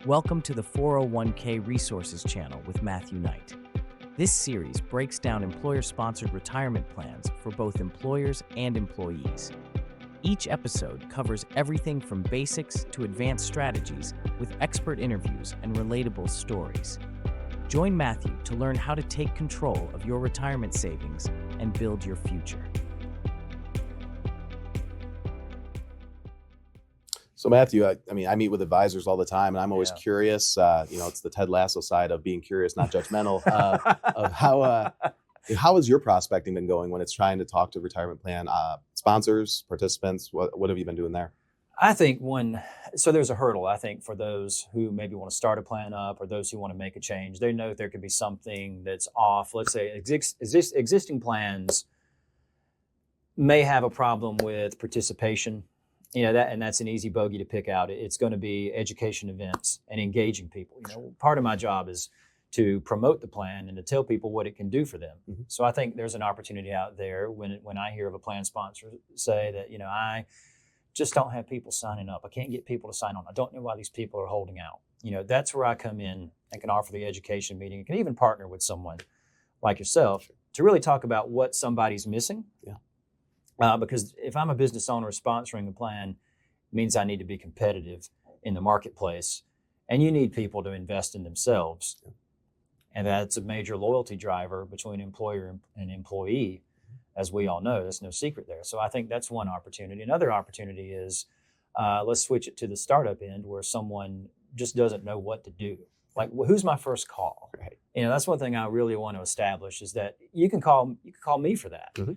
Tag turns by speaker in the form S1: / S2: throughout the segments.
S1: Welcome to the 401k Resources channel with Matthew.Knight. This series breaks down employer-sponsored retirement plans for both employers and employees. Each episode covers everything from basics to advanced strategies with expert interviews and relatable stories. Join Matthew to learn how to take control of your retirement savings and build your future.
S2: So Matthew, I meet with advisors all the time, and I'm always curious. It's the Ted Lasso side of being curious, not judgmental. Of how has your prospecting been going when it's trying to talk to retirement plan sponsors, participants? What have you been doing there?
S3: I think there's a hurdle, I think, for those who maybe want to start a plan up or those who want to make a change. They know there could be something that's off. Let's say existing plans may have a problem with participation. That's an easy bogey to pick out. It's going to be education events and engaging people. Part of my job is to promote the plan and to tell people what it can do for them. Mm-hmm. So I think there's an opportunity out there when I hear of a plan sponsor say that, I just don't have people signing up. I can't get people to sign on. I don't know why these people are holding out. That's where I come in and can offer the education meeting. I can even partner with someone like yourself to really talk about what somebody's missing. Yeah. Because if I'm a business owner sponsoring a plan, it means I need to be competitive in the marketplace, and you need people to invest in themselves. Yeah. And that's a major loyalty driver between employer and employee, as we all know. There's no secret there. So I think that's one opportunity. Another opportunity is let's switch it to the startup end where someone just doesn't know what to do. Like, who's my first call? Right. That's one thing I really want to establish is that you can call me for that. Mm-hmm.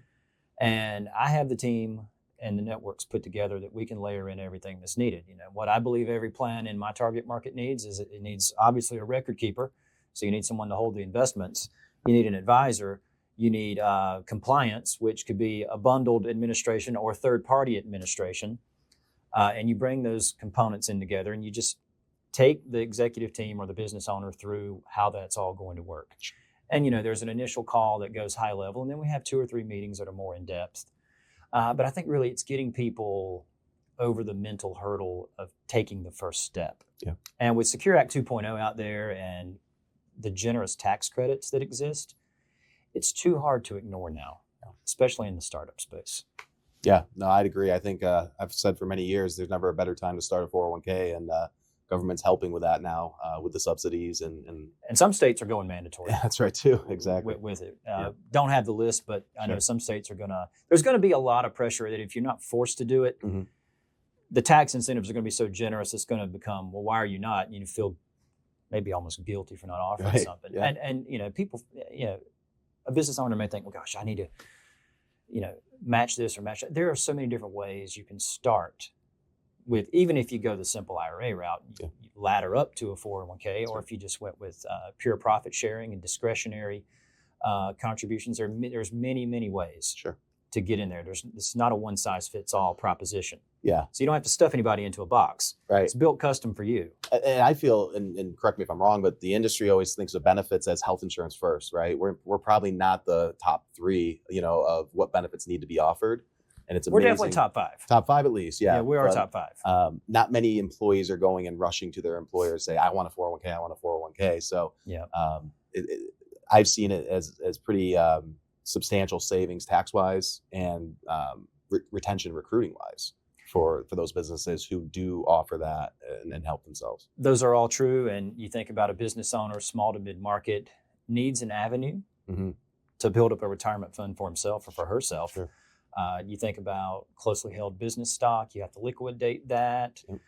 S3: And I have the team and the networks put together that we can layer in everything that's needed. What I believe every plan in my target market needs is it needs obviously a record keeper. So you need someone to hold the investments. You need an advisor. You need compliance, which could be a bundled administration or third-party administration. And you bring those components in together and you just take the executive team or the business owner through how that's all going to work. And, there's an initial call that goes high level, and then we have 2 or 3 meetings that are more in depth. But I think really it's getting people over the mental hurdle of taking the first step. Yeah. And with Secure Act 2.0 out there and the generous tax credits that exist, it's too hard to ignore now, especially in the startup space.
S2: Yeah, no, I'd agree. I think I've said for many years, there's never a better time to start a 401k, and government's helping with that now with the subsidies and
S3: some states are going mandatory.
S2: Yeah, that's right too. Exactly.
S3: With it. Don't have the list, but I know some states are there's going to be a lot of pressure that if you're not forced to do it, mm-hmm. the tax incentives are going to be so generous, it's going to become, well, why are you not? And you feel maybe almost guilty for not offering something. Yeah. And people, a business owner may think, well, gosh, I need to, match this or match that. There are so many different ways you can start with, even if you go the simple IRA route, you ladder up to a 401k, or if you just went with pure profit sharing and discretionary contributions. There's many, many ways to get in there. It's not a one size fits all proposition. Yeah. So you don't have to stuff anybody into a box. Right. It's built custom for you.
S2: And I feel, and correct me if I'm wrong, but the industry always thinks of benefits as health insurance first, right? We're probably not the top 3, of what benefits need to be offered. And it's amazing.
S3: We're definitely top 5.
S2: Top 5 at least, yeah.
S3: Yeah, we are top 5.
S2: Not many employees are going and rushing to their employers, say, I want a 401k, I want a 401k. So I've seen it as pretty substantial savings tax-wise and retention recruiting-wise for those businesses who do offer that and help themselves.
S3: Those are all true. And you think about a business owner, small to mid-market, needs an avenue mm-hmm. to build up a retirement fund for himself or for herself. Sure. You think about closely held business stock, you have to liquidate that. Yep.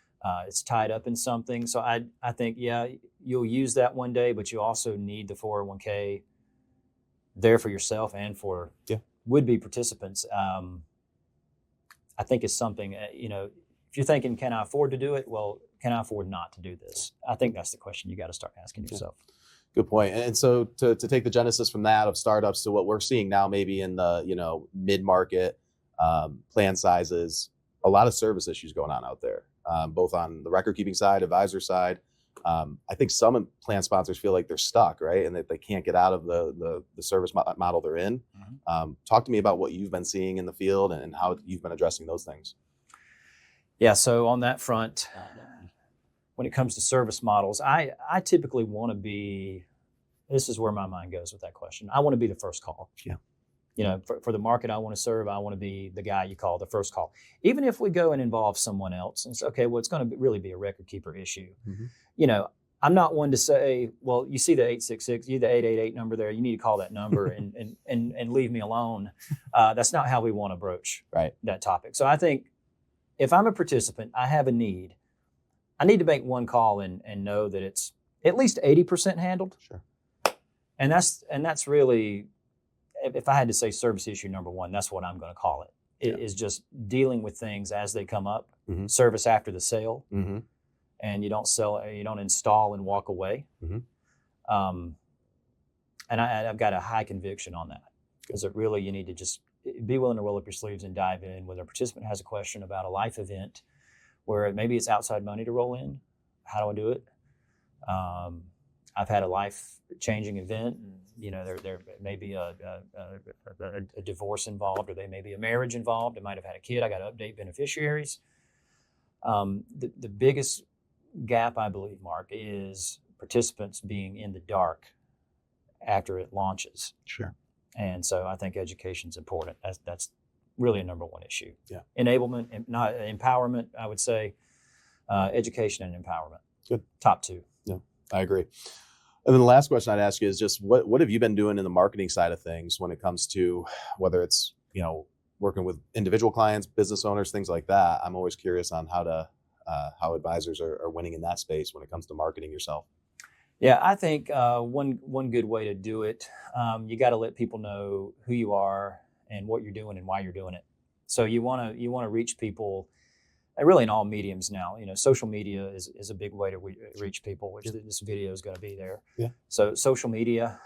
S3: It's tied up in something. So I think, you'll use that one day, but you also need the 401k there for yourself and for would-be participants. I think it's something, if you're thinking, can I afford to do it? Well, can I afford not to do this? I think that's the question you got to start asking yourself.
S2: Good point. And so to take the genesis from that of startups to what we're seeing now, maybe in the, mid-market plan sizes, a lot of service issues going on out there, both on the record keeping side, advisor side. I think some plan sponsors feel like they're stuck, right? And that they can't get out of the service model they're in. Mm-hmm. Talk to me about what you've been seeing in the field and how you've been addressing those things.
S3: Yeah, so on that front, when it comes to service models, I typically want to be, this is where my mind goes with that question. I want to be the first call.
S2: Yeah.
S3: You know, for the market I want to serve, I want to be the guy you call the first call. Even if we go and involve someone else, and it's okay, well, it's going to really be a record keeper issue.
S2: Mm-hmm.
S3: You know, I'm not one to say, well, you see the 866, you the 888 number there, you need to call that number and leave me alone. That's not how we want to broach that topic. So I think if I'm a participant, I have a need. I need to make one call and know that it's at least 80% handled.
S2: Sure.
S3: And that's really, if I had to say service issue number one, that's what I'm going to call it. It is just dealing with things as they come up,
S2: mm-hmm.
S3: service after the sale,
S2: mm-hmm.
S3: and you don't install and walk away.
S2: Mm-hmm.
S3: And I've got a high conviction on that, because you need to just be willing to roll up your sleeves and dive in. Whether a participant has a question about a life event where maybe it's outside money to roll in, how do I do it? I've had a life-changing event, and you know there may be a divorce involved, or there may be a marriage involved. I might have had a kid. I got to update beneficiaries. The biggest gap, I believe, Mark, is participants being in the dark after it launches.
S2: Sure.
S3: And so I think education's important. That's really a number one issue.
S2: Yeah.
S3: Enablement, not empowerment, I would say. Education and empowerment.
S2: Good.
S3: Top two.
S2: Yeah, I agree. And then the last question I'd ask you is just what have you been doing in the marketing side of things when it comes to whether it's, you know, working with individual clients, business owners, things like that? I'm always curious on how advisors are winning in that space when it comes to marketing yourself.
S3: Yeah, I think one good way to do it, you got to let people know who you are and what you're doing and why you're doing it. So you want to reach people, really in all mediums now. You know, social media is a big way to reach people, which this video is going to be there.
S2: Yeah.
S3: So social media,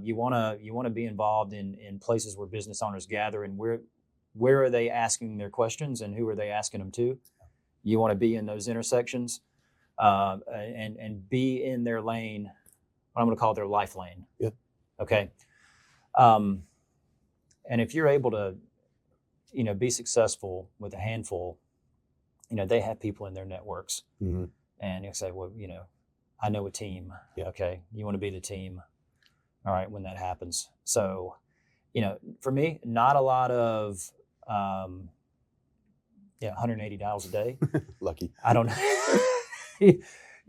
S3: you want to be involved in places where business owners gather, and where are they asking their questions and who are they asking them to? You want to be in those intersections. And be in their lane, what I'm going to call their life lane.
S2: Yep.
S3: Okay. And if you're able to, you know, be successful with a handful, you know, they have people in their networks,
S2: mm-hmm.
S3: and you say, well, you know, I know a team.
S2: Yeah.
S3: Okay. You want to be the team. All right. When that happens. So, you know, for me, not a lot of, 180 dials a day.
S2: Lucky.
S3: I don't know.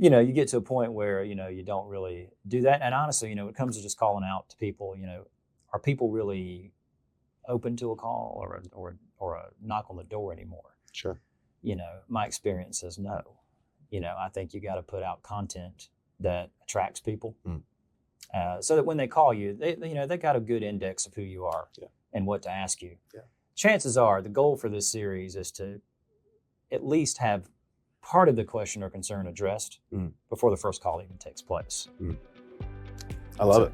S3: You know, you get to a point where, you know, you don't really do that. And honestly, you know, it comes to just calling out to people, you know, are people really open to a call or a knock on the door anymore?
S2: Sure.
S3: You know, my experience says no. You know, I think you got to put out content that attracts people, so that when they call you, they got a good index of who you are and what to ask you.
S2: Yeah. Chances
S3: are the goal for this series is to at least have part of the question or concern addressed before the first call even takes place.
S2: I love it.